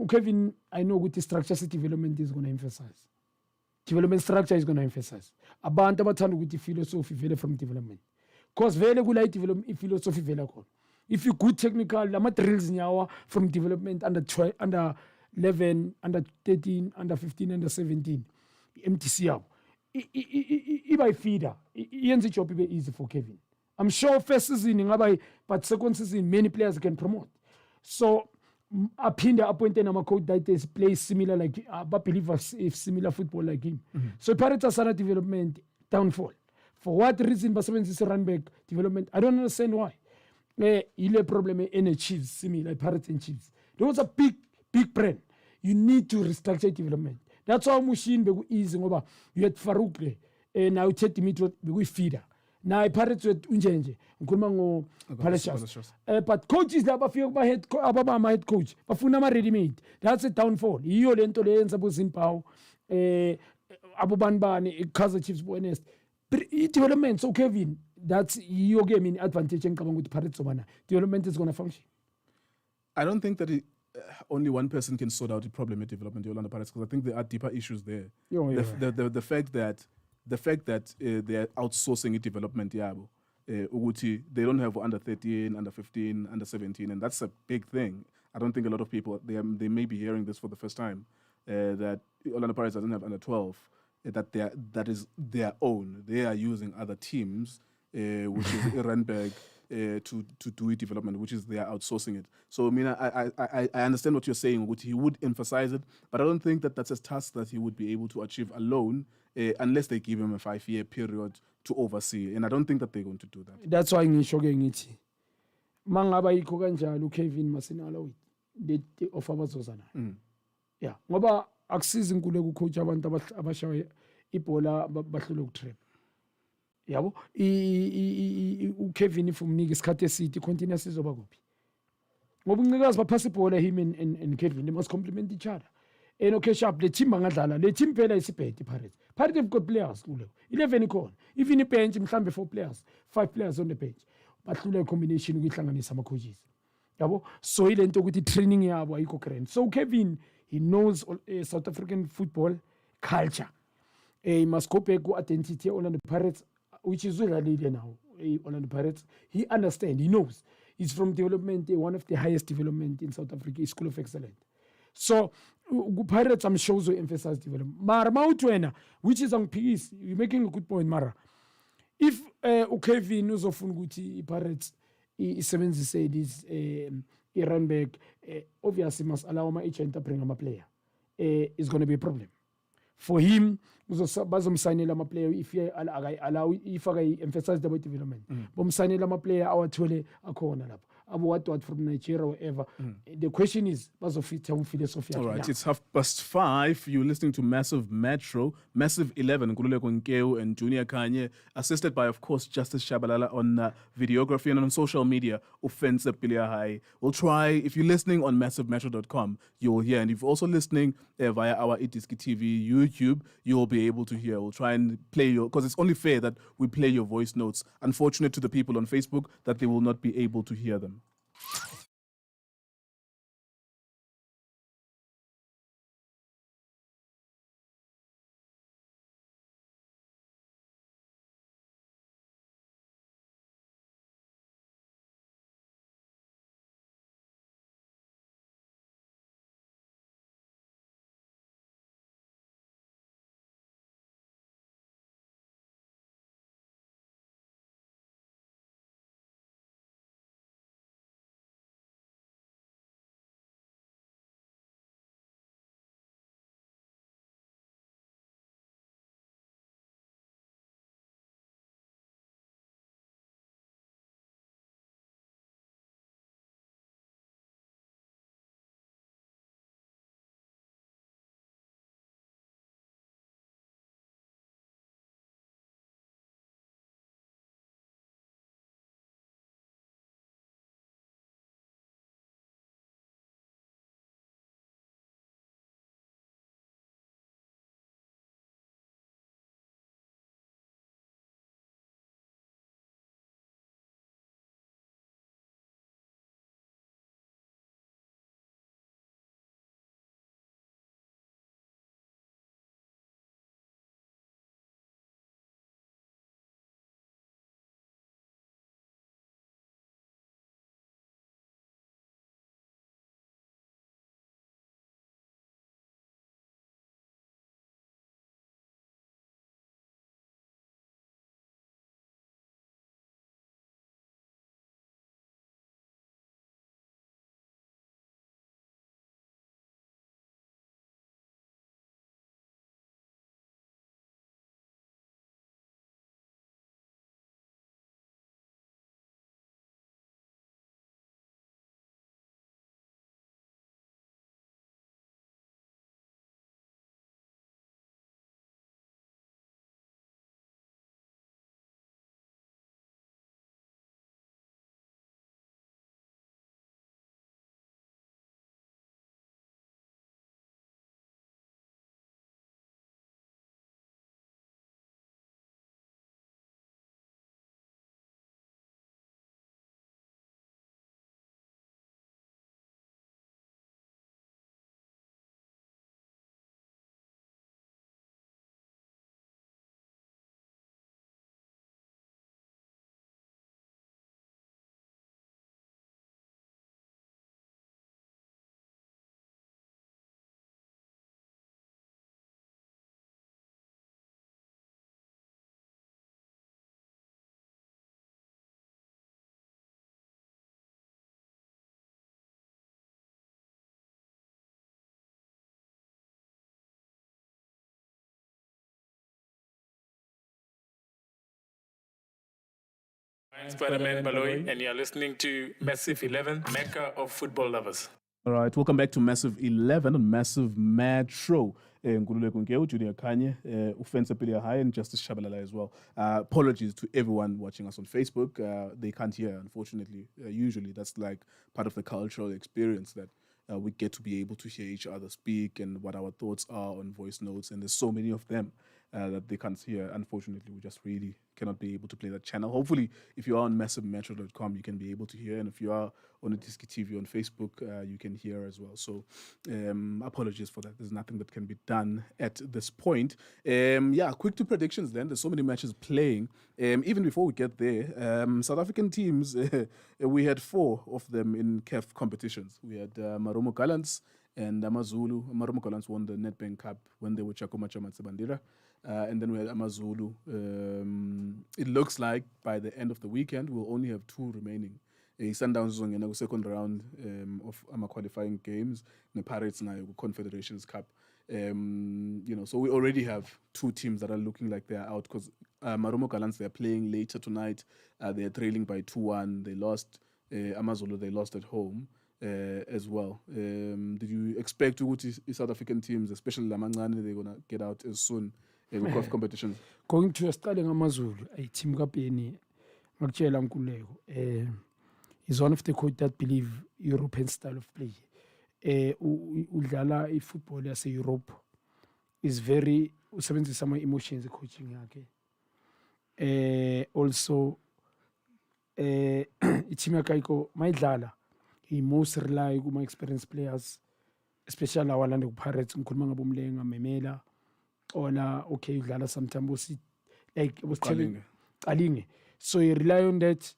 Kevin, I know with the structure development is going to emphasize. Development structure is going to emphasize. Abantu abathanda ukuthi philosophy vele from development. Because vele kula development philosophy vele khona. If you good technical, lama drills nyawa from development under 11, under 13, under 15, under 17, MTC yabo. Iba feeder. Yenza job ibe easy for Kevin. I'm sure first season ngaba, but second season many players can promote. So aphinde appointed a coach that is play similar like but believe if similar football like him. So Pirates are development downfall. For what reason basebenzisa run back development? I don't understand why. Ile problem in Chiefs similar Pirates and Chiefs. There was a big brand. You need to restructure development. That's how machine be easy ngoba you had Farouk now 30 meters be feeder. Now Pirates with unjenje ngikhuluma ngo Palacios. But coaches laba fika ba head coach bafuna ama ready made. That's a downfall. Iyo lento leyenza bozimpawu abobanibani Kaizer Chiefs honest. Development so Kevin, that's your game in advantage engicabanga ukuthi Pirates obana. Development is going to function. I don't think that only one person can sort out the problem with development in Orlando Pirates, because I think there are deeper issues there. The fact that they are outsourcing development, Uguti, they don't have under 13, under 15, under 17, and that's a big thing. I don't think a lot of people they may be hearing this for the first time, that Orlando Pirates doesn't have under 12, that is their own. They are using other teams, which is Iranberg, to do development, which is they are outsourcing it. So I mean, I understand what you're saying, which he would emphasize it, but I don't think that that's a task that he would be able to achieve alone, unless they give him a 5-year period to oversee. And I don't think that they're going to do that. That's why ngisho ke ngithi mangaba yikho kanjalo Cavin masinalo they offer bazozana. Yeah, ngoba akusizi Nkululeko coach abantu abashaya ibhola bahlule ukutrain. Yabo uKevin ifumnika isikhathi eside continuous izoba kuphi ngoba uncikazi baphasa ibhola him and Kevin, they must complement each other. Okay sharp the team bangadlala le team phela isibhede Pirates have got players kulo 11 ikhona, even ibench mhlambe 4 players 5 players on the bench bahlule combination ukuyihlanganisa ama coaches yabo. So ilento ukuthi training yabo ayikho grand. So Kevin, he knows South African football culture. He must go back to identity on the Pirates, which is really now on the Pirates. He understands, he knows. He's from development, one of the highest development in South Africa, School of Excellence. So Pirates, I'm sure, will emphasize development. Mara Mautwena, which is on peace, you're making a good point, Mara. If Kevin knows of Funguti Pirates, he said this Iran back, obviously must allow my agent to bring him a player. It's going to be a problem. For him, bazomsignela ama player if allow if I emphasize the development. Bomsignela ama player awathole akhona lapho. Abo what from Nigeria or wherever. The question is bazofitha philosophy. All right, it's 5:30. You're listening to Massiv Metro, Massiv 11, Nkululeko Nkewu and Junior Khanye, assisted by, of course, Justice Shabalala on videography and on social media, Offensive Pilia High. We'll try, if you're listening on massivmetro.com, you'll hear. And if you're also listening via our Itiski TV YouTube, you'll be able to hear. We'll try and play your, because it's only fair that we play your voice notes. Unfortunate to the people on Facebook that they will not be able to hear them. Spider-Man Baloy, and you're listening to Massiv 11, Mecca of football lovers. All right, welcome back to Massiv 11 on Massiv Metro. Nkululeko Nkewu, Junior Khanye, Ufensa Pilia High, and Justice Shabalala as well. Apologies to everyone watching us on Facebook. They can't hear, unfortunately. Usually, that's like part of the cultural experience that we get to be able to hear each other speak and what our thoughts are on voice notes. And there's so many of them that they can't hear. Unfortunately, we just really cannot be able to play that channel. Hopefully, if you are on massivmetro.com, you can be able to hear. And if you are on Adiski TV on Facebook, you can hear as well. So apologies for that. There's nothing that can be done at this point. Quick to predictions then. There's so many matches playing. Even before we get there, South African teams, we had 4 of them in CAF competitions. We had Marumo Gallants and Amazulu. Marumo Gallants won the Nedbank Cup when they were Chakuma Chamatsebandira. And then we had Amazulu. It looks like by the end of the weekend, we'll only have 2 remaining. Sundowns in the second round of qualifying games. The Pirates now Confederations Cup. So we already have 2 teams that are looking like they're out because Marumo Gallants, they're playing later tonight. They're trailing by 2-1. They lost. Amazulu, they lost at home as well. Did you expect to South African teams, especially Lamangane, they're going to get out as soon? With competitions. Going to a starting Amazulu, a team kapeni, Makchela Nkululeko, is one of the coach that believe European style of play. Udlala football as a Europe is very usebenzisa some emotions coaching yakhe. Also, team yakhe mayidlala, he most rely on my experienced players, especially our land Pirates, ngikhuluma ngabo Mlenga, Memela. Ona okay udlala sometimes was telling Alinge. So you rely on that.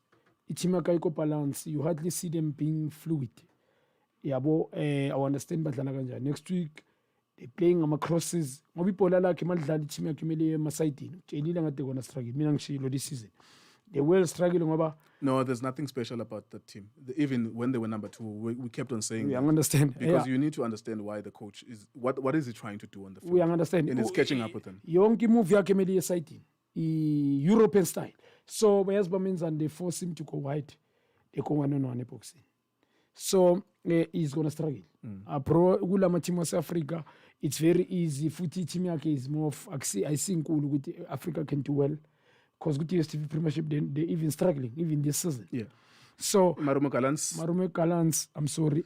Ichimakaiko balance. You hardly see them being fluid. Yabo I understand badlala kanja. Next week they playing on crosses. Mobi pola la kemadlala ichima kemele masaitini. Chelila ngate gonna struggle. Mina ngishilo this season. They will struggle ngoba. No, there's nothing special about that team. Even when they were number 2, we kept on saying we understand. Because you need to understand why the coach is, what is he trying to do on the field. We understand. And it's catching up with them. Yonki move yakhe mele yesayitini. European style. So Bayasba means and they force him to go wide. They go one boxing. So he's gonna struggle. Pro Gulama team of Africa, it's very easy. Futi team yake is more of I think Africa can do well. Because good TV Premiership, they're even struggling, even this season. Yeah. So Marumo Gallants, I'm sorry,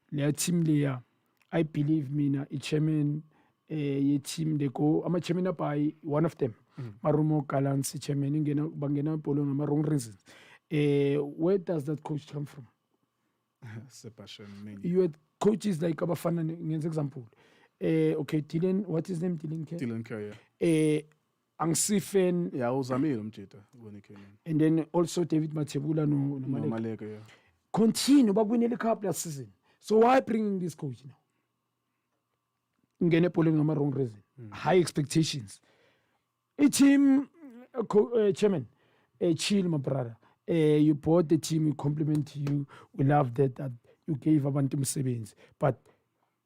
their team there, I believe mina a chairman, a team they go. I'm a chairman by one of them. Marumo Gallants, chairman, Bangena Polo, my wrong reasons. Where does that coach come from? Sebastian. You had coaches like Abafana, an example. Okay, Dylan, what is his name? Dylan Kerr. Angsifen, when he came in. And then also David Matebula no Maleka, yeah. Continue, but we nearly cup last season. So why bringing this coach now? Ngene polling number wrong reason. High expectations. A team, chairman, chill, my brother. You bought the team, we compliment you. We love that you gave Abantu savings. But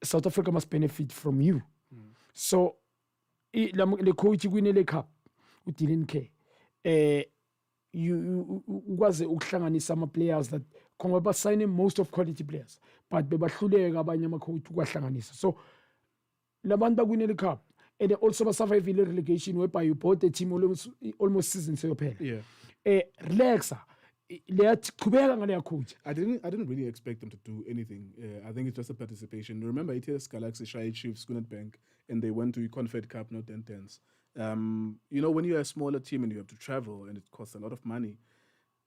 South Africa must benefit from you. So the coach win the cup with Dylan K. You was ukuhlanganisa some players that kongoba signing most of quality players, but bebahluleka abanye amacoach ukuhlanganisa. So labantu win the cup and they also survive the relegation whereby you bought the team almost season seyophela. Yeah. Relaxa. I didn't really expect them to do anything. I think it's just a participation. Remember, ATS Galaxy, Shai Chiefs, Skunnet Bank, and they went to Confed Cup, not 10-10s. When you're a smaller team and you have to travel and it costs a lot of money,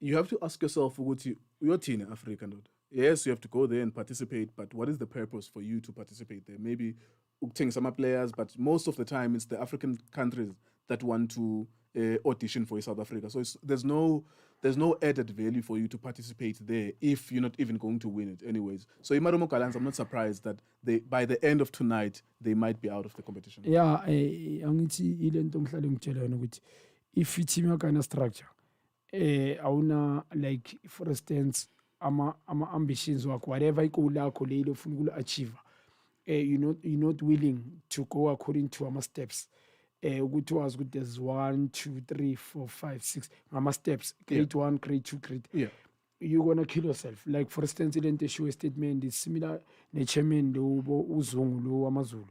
you have to ask yourself, your team in Africa, yes, you have to go there and participate, but what is the purpose for you to participate there? Maybe some players, but most of the time it's the African countries that want to audition for South Africa. So there's no added value for you to participate there if you're not even going to win it anyways. So Marumo Gallants, I'm not surprised that by the end of tonight, they might be out of the competition. Yeah, if it's a kind of structure, like for instance, I'm ambitions or whatever I could achieve. You're not willing to go according to our steps. ukuthi wazi ukuthi there's 1 2 3 4 5 6 ngama-steps grade 1 grade 2 grade you're gonna kill yourself. Like for instance, in the show statement is similar chairman uzungu amazulu.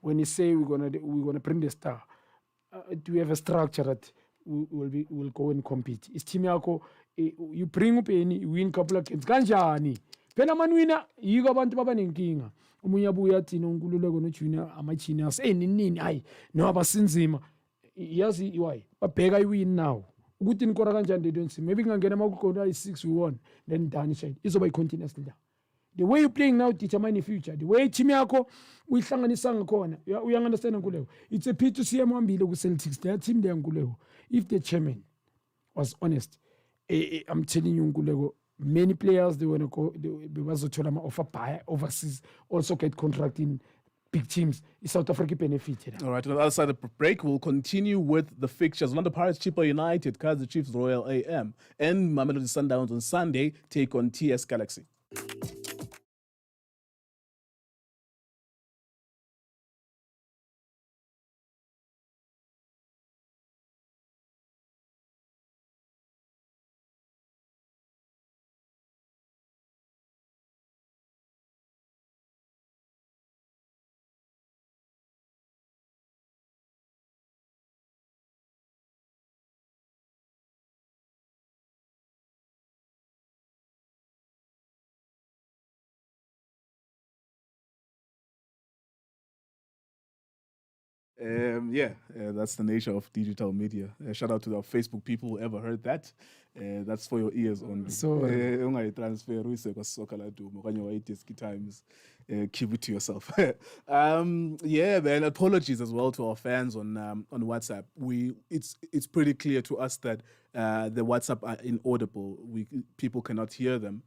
When you say we're gonna bring the star, do we have a structure that will go and compete? Is team yako you bring up any win couple of games kanjani? Phela manwina yiko abantu baba nenkinga. Umunye abuya athi Nkululeko no junior amachini nini hayi no abasinzima. Yazi why? Babheka iwin now. Ukuthi nikora kanjani they don't see. Maybe ngangena makukona i6 we won then done shade. Izoba i-continuously down. The way you playing now determine the future. The way team yakho uyihlanganisa ngakhona. You understand Nkululeko? It's a pity to see amambili ku Celtics. Their team there Nkululeko. If the chairman was honest, I'm telling you Nkululeko, many players they want to go they was to offer buy overseas also get contract in big teams. Is South Africa benefited. All right, on the other side of the break, we'll continue with the fixtures. Orlando Pirates, Chippa United, Kaizer Chiefs, Royal AM, and Mamelodi Sundowns on Sunday take on TS Galaxy. That's the nature of digital media. Shout out to our Facebook people who ever heard that. That's for your ears only. So Transfer times. Keep it to yourself. Man. Apologies as well to our fans on WhatsApp. It's pretty clear to us that the WhatsApp are inaudible. People cannot hear them.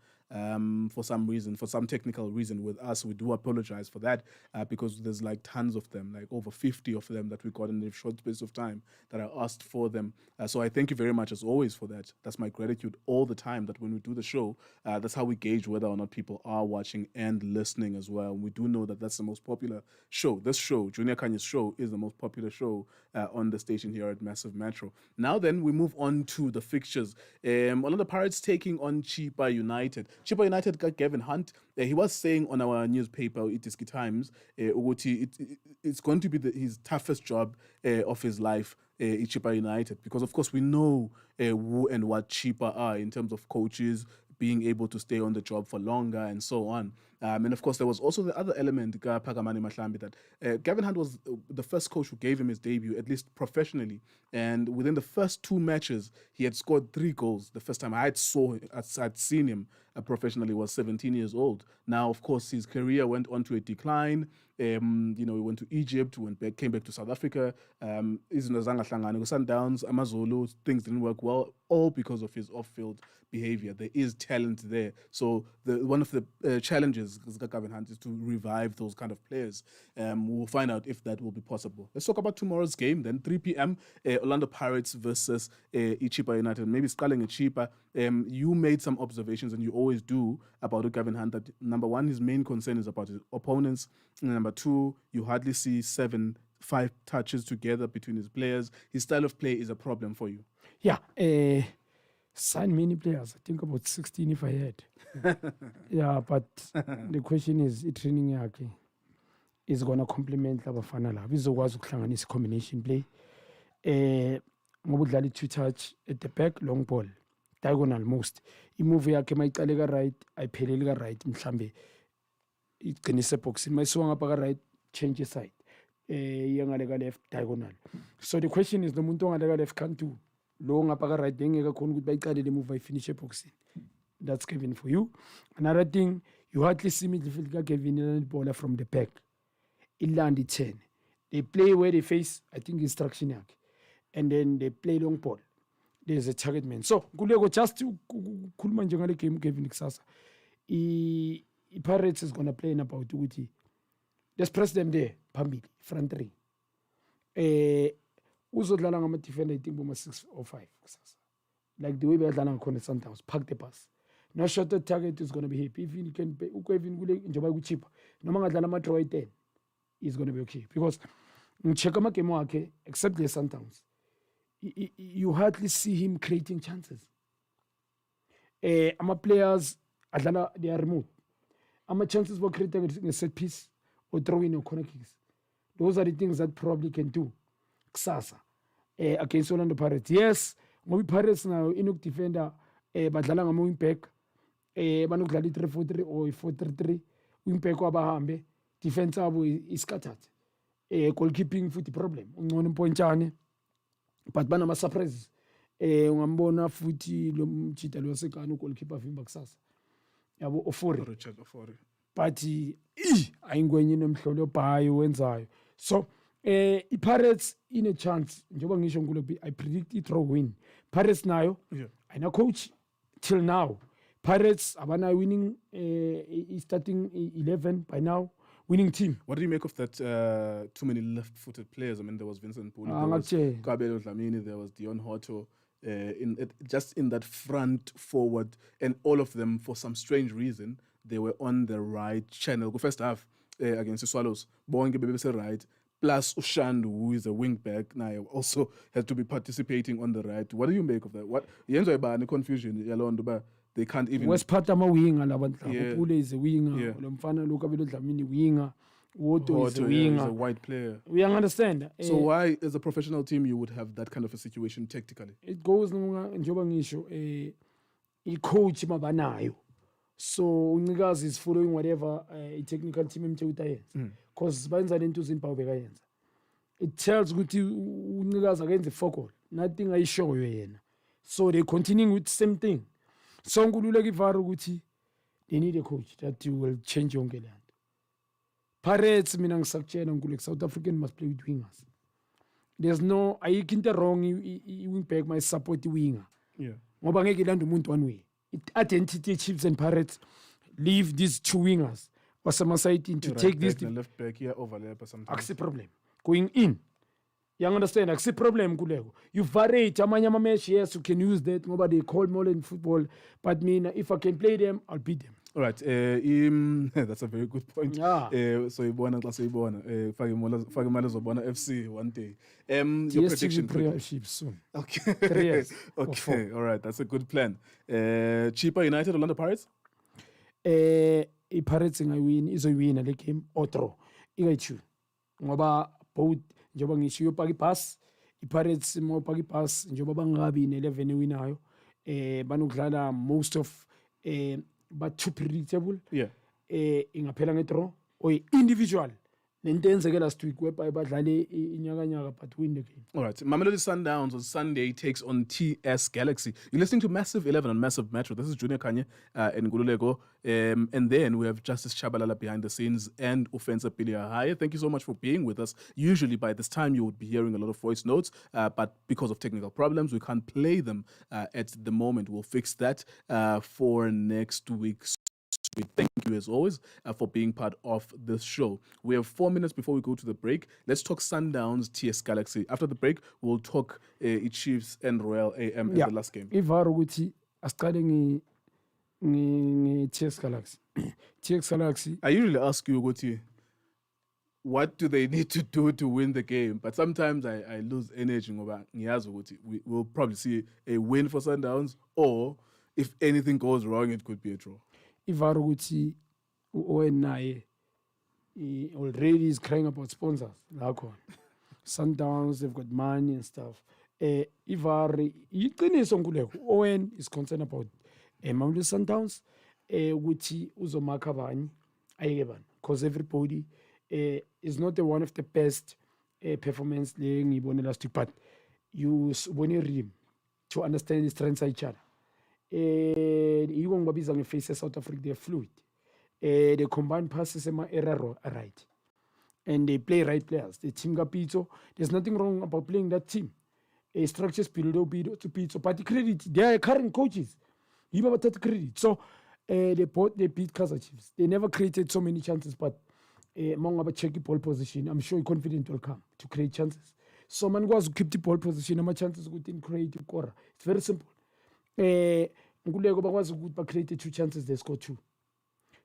For some reason, for some technical reason with us, we do apologize for that because there's like tons of them, like over 50 of them that we got in a short space of time that I asked for them. So I thank you very much as always for that. That's my gratitude all the time, that when we do the show, that's how we gauge whether or not people are watching and listening as well. We do know that that's the most popular show. This show, Junior Khanye's show, is the most popular show on the station here at Massiv Metro. Now then, we move on to the fixtures. Orlando Pirates taking on Chippa United. Chippa United got Cavin Hunt. He was saying on our newspaper, Itiski Times, it's going to be his toughest job of his life, Chippa United, because of course we know who and what Chippa are in terms of coaches, being able to stay on the job for longer and so on. And of course, there was also the other element, Pagamani Mahlambi, that Cavin Hunt was the first coach who gave him his debut, at least professionally. And within the first 2 matches, he had scored 3 goals. The first time I'd seen him professionally was 17 years old. Now, of course, his career went on to a decline. He went to Egypt, came back to South Africa. Sundowns, Amazulu, things didn't work well, all because of his off-field behavior. There is talent there. So one of the challenges Cavin Hunt is to revive those kind of players. We'll find out if that will be possible. Let's talk about tomorrow's game then. 3 p.m. Orlando Pirates versus Chippa United. Maybe sculling Chippa. You made some observations, and you always do, about Cavin Hunt, that number 1, his main concern is about his opponents. And number 2, you hardly see 5 touches together between his players. His style of play is a problem for you. Yeah. Signed many players. I think about 16 if I had. Yeah, but the question is, training yakhe is going to complement abafana labo. Izokwazi ukuhlanganisa combination play. Ngoba udlala 2 touch at the back, long ball, diagonal most. Imove yakhe mayiqale ka right, ayipheleli ka right mhlambe igcinise boxing. Mayisuka ngapha ka right, change side. Yangale ka left, diagonal. So the question is, the muntu ongale ka left can't do. Lo ngapha ka right ngeke khona ukuthi bayiqale le move ayfinish boxing. That's Cavin for you. Another thing, you hardly see midfield ka Cavin and baller from the back. Ilandi 10. They play where they face, I think, instruction yakhe. And then they play long ball. There's a target man. So, Nkululeko, just to khuluma nje ngale game Cavin kusasa. Pirates is going to play in about ukuthi let's press them there, phambili, front 3. Uzodlala ngama defender I think boma 6 or 5 kusasa. Like the way bayadlala ngakhona Sundowns, park the pass. No shorter target is going to be happy. If you can Cavin kule njoba kuchipha. Noma ngadlala ama draw 10 is going to be okay, because Check ama game wakhe, except the Sundowns. You hardly see him creating chances. Ama players adlala they are removed. Ama chances were created in a set piece or throwing or corner kicks. Those are the things that probably can do. Kusasa against Orlando Pirates. Yes, ngoba Pirates now inok defender badlala ngama wing back banokudlala i-3-4-3 or i-4-3-3 wing back wabahambe defense abo iskathat goalkeeping futhi problem ungcono Mpontshane but banama surprises ungambona futhi lo mjida lo wasekana goalkeeper vimba kusasa yabo Ofori Richard Ofori but ayingwenye nomhlolo bhayo wenzayo so i-Pirates in a chance njengoba ngisho Nkululeko I predict it draw win Pirates nayo ayina coach till now Pirates abana winning starting 11 by now winning team. What do you make of that too many left-footed players? I mean, there was Vincent Pulu, there was Kabelo Dlamini, there was Dion Hoto, just in that front forward, and all of them, for some strange reason, they were on the right channel. Go first half against the Swallows, Boeing BBC right, plus Ushandu, who is a wing back, now also has to be participating on the right. What do you make of that? What yenza ibani confusion yalonto they can't even West part ama winger labantu Pule is a winger lo mfana lo Kabelo Dlamini winger Woto is a winger is a white player. We understand so why as a professional team you would have that kind of a situation tactically? It goes njengoba ngisho i-coach mabanayo so uncikazi is following whatever i-technical team emthe utayenza because bayenza lento zimpawu bekayenza it tells ukuthi uncikazi akenze focal nothing ayishoyo yena so they continuing with the same thing so Nkululeko ivara ukuthi they need a coach that will change yonke le nto Pirates mina ngisakutshela Nkululeko South African must play with wingers there's no ayikho into wrong i-wing back my support winger ngoba ngeke ilanda umuntu one way identity Chiefs and Pirates leave these two wingers wasemasayitini to take this left back here overlap or something akusi problem going in you understand akusi problem Nkululeko you variate amanye ama-match yes you can use that ngoba they call more in football but mina if I can play them I'll beat them. All right, that's a very good point. So ibona xa siyibona fake imali zobona FC one day. Your prediction soon. Okay. 3 years. Okay. All right, that's a good plan. Cheaper United Orlando Pirates? I-Pirates ingawini izoyiwina le game or draw. Ingayichu. Ngoba both njengoba ngisho yopaka ipass i-Pirates mopaka ipass njengoba bangabi ne-11 ewinayo banokudlala most of but too predictable ingaphela ngedraw or individual nento enzeke last week whereby badlale inyakanyaka but win the game. All right, Mamelodi Sundowns on Sunday takes on TS Galaxy. You're listening to Massiv 11 on Massiv Metro. This is Junior Khanye and Nkululeko. And then we have Justice Chabalala behind the scenes and Offensa Pilia. Hi, thank you so much for being with us. Usually by this time you would be hearing a lot of voice notes, but because of technical problems, we can't play them at the moment. We'll fix that for next week's. We thank you as always for being part of this show. We have 4 minutes before we go to the break. Let's talk Sundowns, TS Galaxy. After the break, we'll talk Chiefs and Royal AM in the last game. Ivara ukuthi asiqale nge-TS Galaxy. TS Galaxy. I usually ask you, Guti, what do they need to do to win the game? But sometimes I lose energy. We'll probably see a win for Sundowns, or if anything goes wrong, it could be a draw. Ivara ukuthi uOwen naye already is crying about sponsors lakho Sundowns they've got money and stuff Ivara iqiniso Nkululeko Owen is concerned about Mamelodi Sundowns ukuthi uzomakha abanye ayeke bani because everybody is not one of the best performance le ngiyibone last week but you bone rim to understand the strengths of each other. Even babiza ngeface South Africa they're fluid. They combine passes error right, and they play right players. The team kapito. There's nothing wrong about playing that team. Structures build to pizzo, but the credit they are current coaches. You have that credit. So they beat Kaizer Chiefs. They never created so many chances, but among about check ball position, I'm sure confident will come to create chances. So man goes to keep the ball position. My chances within creative core. It's very simple. Nkululeko bakwazi ukuthi ba create 2 chances they score 2.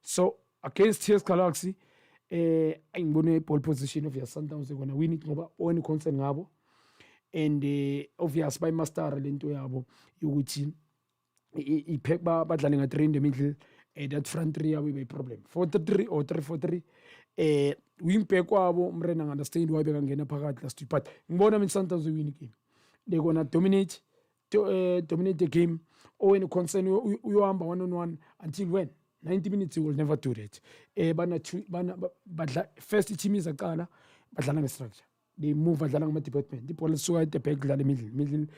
So against TS Galaxy Angibone ball position of your Sundowns gonna win it ngoba one concern ngabo, and obvious by master lento yabo ukuthi iPEC badlale nga-3 in the middle, that front three yabo ibe problem 4-3 or 3-4-3. Wing back wabo mrena understand why bekangena phakathi last week, but ngibona mina Sundowns will win game. They're gonna dominate the game. When concern uyohamba 1-on-1 until when 90 minutes, you will never do that. First team is a badlala nge-structure. They move badlala ngama-department. The ball suka at the back, dlala middle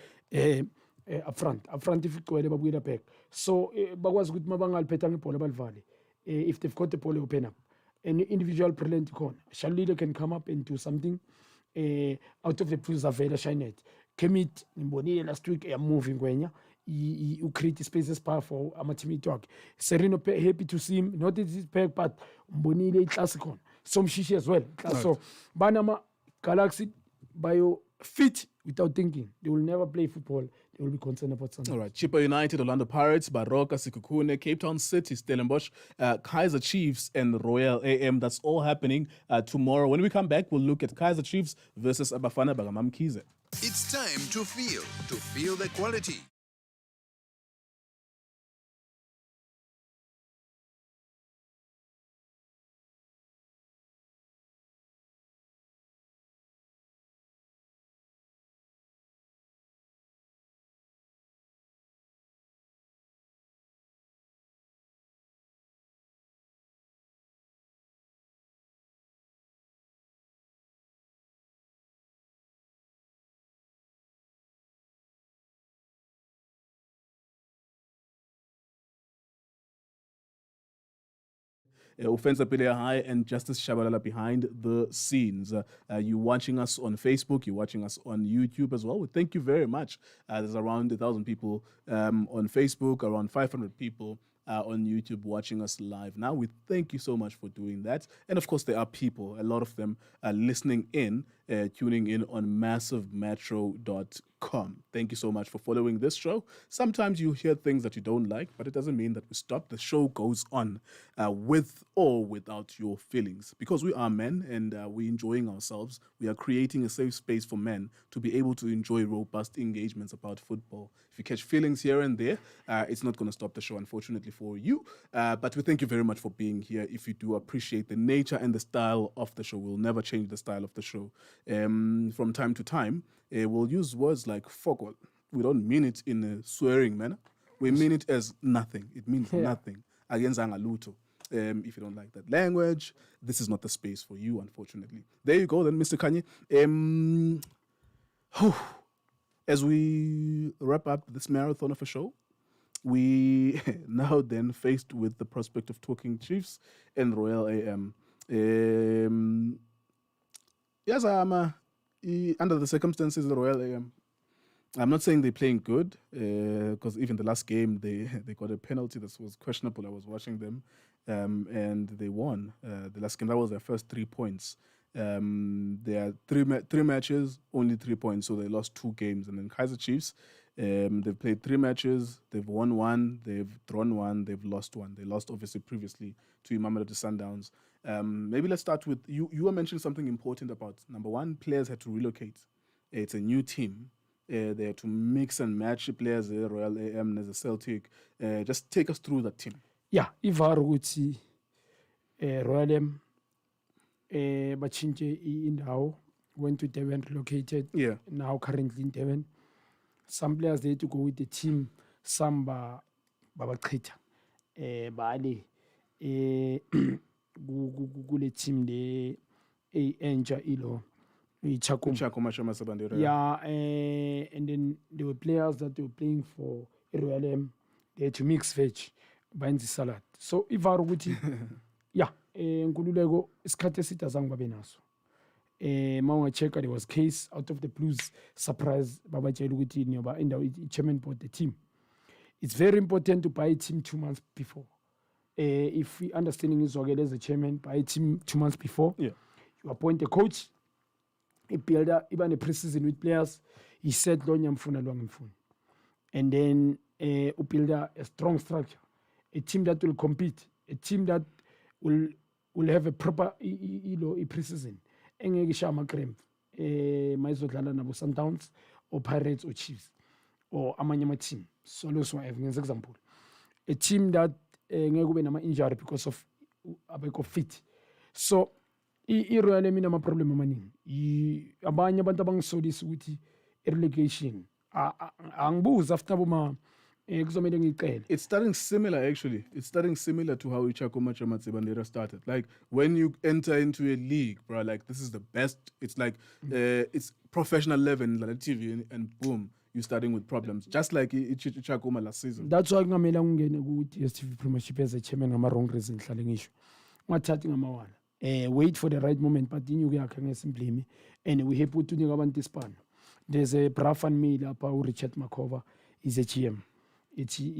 up front if igcwele babuyela back. So bakwazi ukuthi mabangaliphetha ngebhola balivale. If they've got the ball, open up. An individual brilliant corner. Shalile can come up and do something out of the pools avela Shinet. Kemit Nimbonile last week moving kwenya. You create spaces for amateamate work. Sereno happy to see him. Not that he's back, but Mbonile classic on. Some shishi as well. Right. So Banama Galaxy bio fit without thinking. They will never play football. They will be concerned about something. All right. Chippa United, Orlando Pirates, Baroka, Sikukune, Cape Town City, Stellenbosch, Kaizer Chiefs, and Royal AM. That's all happening tomorrow. When we come back, we'll look at Kaizer Chiefs versus Abafana Bagamam Kize. It's time to feel the quality. Offensive Pilea High and Justice Shabalala behind the scenes. You're watching us on Facebook, you're watching us on YouTube as well. We thank you very much. There's around 1,000 people on Facebook, around 500 people on YouTube watching us live now. We thank you so much for doing that. And of course, there are people, a lot of them listening in, tuning in on massivemetro.com. Thank you so much for following this show. Sometimes you hear things that you don't like, but it doesn't mean that we stop. The show goes on with or without your feelings. Because we are men and we're enjoying ourselves, we are creating a safe space for men to be able to enjoy robust engagements about football. If you catch feelings here and there, it's not going to stop the show, unfortunately for you. But we thank you very much for being here. If you do appreciate the nature and the style of the show, we'll never change the style of the show. From time to time, we'll use words like fuck all. We don't mean it in a swearing manner. We mean it as nothing. It means nothing. Against Angaluto. If you don't like that language, this is not the space for you, unfortunately. There you go, then, Mr. Khanye. As we wrap up this marathon of a show, we now then faced with the prospect of talking Chiefs and Royal AM. Yes, under the circumstances, the Royal AM, I'm not saying they're playing good, because even the last game, they got a penalty that was questionable. I was watching them, and they won. The last game, that was their first 3 points. They had three matches, only 3 points, so they lost 2 games. And then Kaizer Chiefs, they've played 3 matches, they've won 1, they've drawn 1, they've lost 1. They lost, obviously, previously to Mamelodi Sundowns. Maybe let's start with, you were mentioning something important about, number one, players had to relocate. It's a new team. They had to mix and match players, the Royal AM, there's a Celtic. Just take us through that team. Yeah, ivaru ukuthi Royal AM bachinje indawo, went to Devon, relocated. Yeah. Now currently in Devon. Some players they had to go with the team. Some babachita bale kule team le entsha ilo Ichako. yeah, and then there were players that were playing for Royal M. They had to mix veg, banzi salad. So ivaru ukuthi yeah, Nkululeko isikhathi eside azange babe naso. Mawungacheka, there was case out of the blues, surprise babatshela ukuthi nyoba indawo i-chairman board the team. It's very important to buy a team 2 months before. If we understanding is okay as a chairman, buy a team 2 months before. Yeah. You appoint a coach, a builder, even a preseason with players. He said, and then build a strong structure, a team that will compete, a team that will will have a proper pre-season engeke ishaya ama-cramp mayizodlala nabo Sundowns or Pirates or Chiefs or amanye ama-team. So loso ngenza example, a team that ngeke kube nama-injury because of abekho fit. So i-Royal emina ama-problem amaningi. Abanye abantu abangisolisa ukuthi i-relegation angibuza after boma kuzomele ngicele. It's starting similar, actually. It's starting similar to how Ichakuma Chamatsibandera started. Like, when you enter into a league, bro, like, this is the best. It's like, it's professional level, like TV, and boom, you're starting with problems. Just like Ichakuma last season. That's why ngamela ngene ku DStv Premiership as a chairman ngama wrong reason hlale ngisho. Ngathathi ngamawala. Wait for the right moment, but inyuku yakhe ngesimplimi. And we happy to nika abantu ispan. There's a Brafan me lapha Richard Makova is a GM.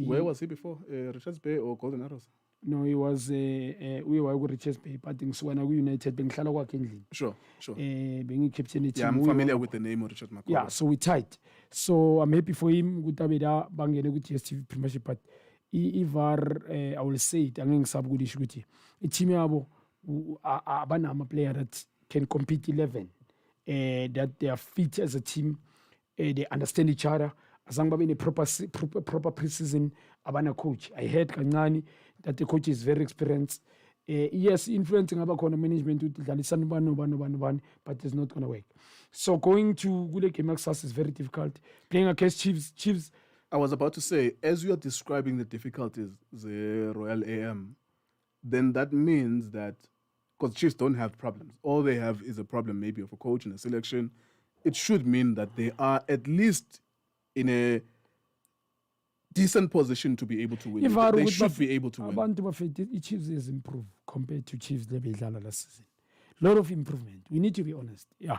Where was he before? Richards Bay or Golden Arrows? No, he was we were with Richards Bay, but things when I United bengihlala kwakhe endlini. Sure. Being captain team. Yeah, I'm familiar with the name of Richard Makova. Yeah, so we tight. So I'm happy for him. Kutabeda bangene ku DStv Premiership, but I will say it angeke ngisabukudisha ukuthi i-team yabo abanama player that can compete 11, that they are fit as a team, they understand each other. Azange babe in a proper pre-season abana coach. I heard kancane that the coach is very experienced. Yes, influencing about management, but it's not going to work. So going to Gule Kemaxas is very difficult. Playing against Chiefs. I was about to say, as you are describing the difficulties, the Royal AM, then that means that, because Chiefs don't have problems, all they have is a problem maybe of a coach and a selection. It should mean that they are at least in a decent position to be able to win. They should be able to win. Abantu Chiefs is improved compared to Chiefs lebedlala last season. Lot of improvement. We need to be honest. Yeah,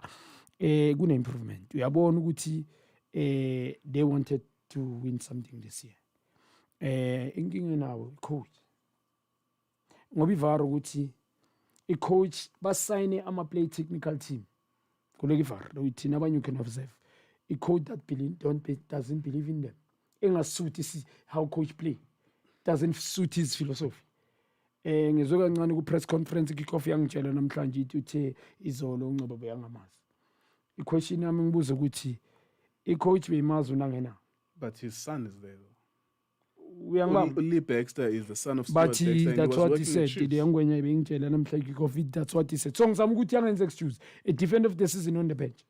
good improvement. We are born ukuthi they wanted to win something this year. Inkinga nawo coach. Ngoba ivaro ukuthi i-coach basayine ama-play technical team. Kolege ivaro uthi nabanye you can observe. A coach that doesn't believe in them. Engasuit how coach play. Doesn't suit his philosophy. Ngizoka kancane ku press conference kickoff yangitshela namhlanje uthe izolo uNcobo beyangamazi. I-question yami ngibuza ukuthi i-coach beyimazi unangena. But his son is there though. Uyangibamba. Lee Baxter is the son of Stuart But that's what he said. Ngwenya bengitshela namhlanje kickoff, that's what he said. So ngizama ukuthi yangenza excuse. At the end of the season on the bench.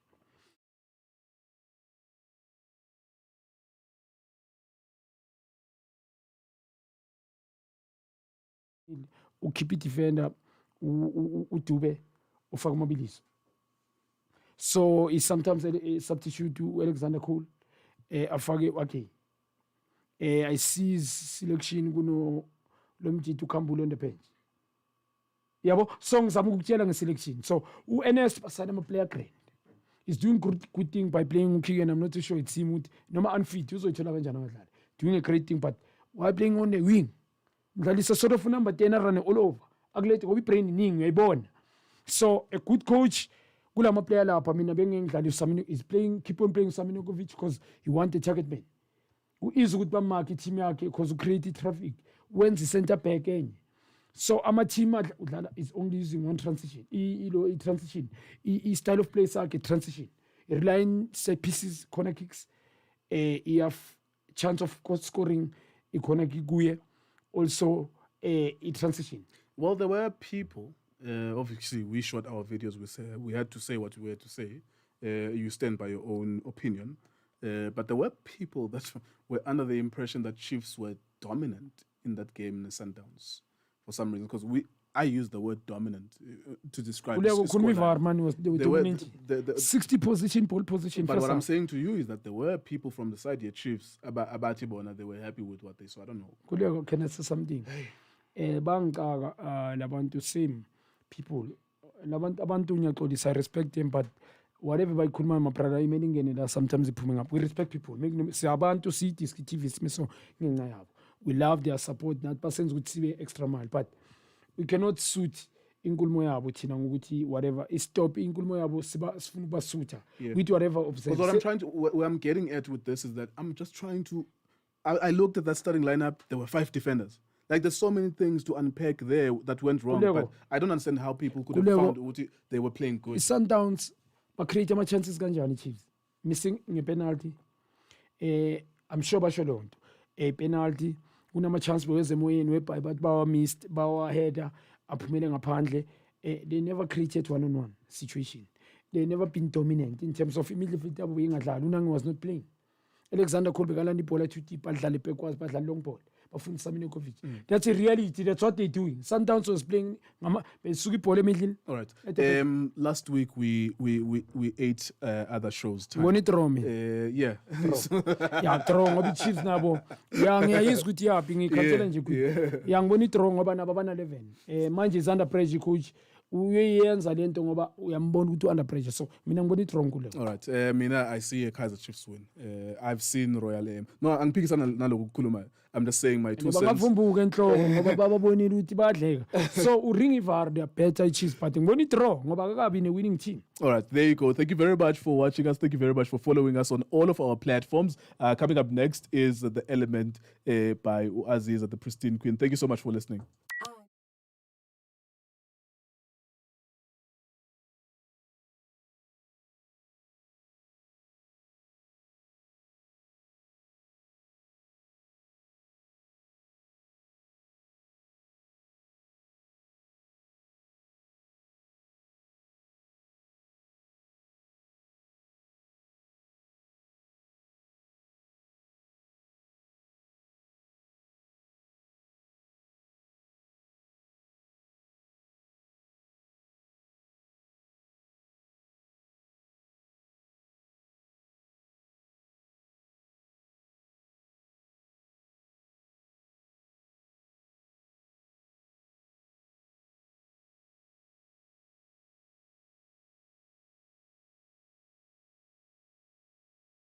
Ukhipha defender uDube ufaka amabiliso. So is sometimes a substitute to Alexander Cole afake okay. I see his selection kuno lomjitu Kambulo on the bench. Yabo so ngizama ukutshela ngeselection. So uNS basana ama player grade. He's doing good thing by playing Ukigen. I'm not too sure it's him noma unfit uzothola kanjani abadlali. Doing a great thing, but while playing on the wing mdlalisa sort of number 10 run all over akulethe ngoba ibrain iningi uyayibona. So a good coach kulama player lapha mina bengengidlalisa Samino is playing, keep on playing Saminovic because he want a target man. Uiza ukuthi bamark team yakhe because create traffic when the center back enye. So ama team udlala is only using one transition. Transition. Style of play sakhe transition. Relying set pieces, corner kicks. You have chance of scoring corner kick kuye. Also a transition. Well, there were people, obviously we shot our videos, we had to say what we had to say. You stand by your own opinion. But there were people that were under the impression that Chiefs were dominant in that game in the Sundowns for some reason. Because I used the word dominant to describe the dominant. 60 position, pole position. But what I'm saying to you is that there were people from the side here, Chiefs, about Ibona, they were happy with what they saw. I don't know. Can I say something? Banka labantu same people. Abantu nyaqolisa, I respect them, but whatever by Kulma My Brother, I sometimes pulling up. We respect people. Abantu see this TV so we love their support. That persons would see extra mile, but we cannot suit inkulumo yabo thina ngokuthi whatever stop inkulumo yabo sifuna ubasuta with whatever observe. What I'm getting at with this is that I'm just trying to I looked at that starting lineup, there were 5 defenders. Like there's so many things to unpack there that went wrong. Nkululeko. But I don't understand how people could have Nkululeko. found they were playing good. I-Sundowns ba-create ama-chances kanjani i-Chiefs missing nge-penalty I'm sure basho loo nto penalty kunama-chance bewezemoyeni webhayi bathi bawa-missed bawa-header aphumele ngaphandle they never created one-on-one situation. They never been dominant in terms of midfield yabo ingadlali. Unangi was not playing. Alexander Cole bekalanda ibhola too deep badlale backwards badlala long ball bafundisa Milinkovic. That's a reality. That's what they're doing. Sundowns was playing besuka ibhola emidlini. All right. Last week we ate other shows. Ngibona i-draw Yeah. ya draw ngoba i-Chiefs nabo ngiyayizwa ukuthi yaphi ngikhathela nje ukuthi ngibona i-draw ngoba nabo bana 11 manje is under pressure coach uyenza lento ngoba uyambona ukuthi under pressure so mina ngibona i-draw kule. All right. Mina I see a Kaizer Chiefs win. I've seen Royal AM. No, angiphikisana naloku kukhuluma. I'm just saying my 2 cents. Bangavumbuka enhloko ngoba bababonile ukuthi badleka. So uring ivar they are better i-Chiefs but ngibona i-draw ngoba akakabi ne-winning team. All right, there you go. Thank you very much for watching us. Thank you very much for following us on all of our platforms. Coming up next is The Element by Aziz at the Pristine Queen. Thank you so much for listening.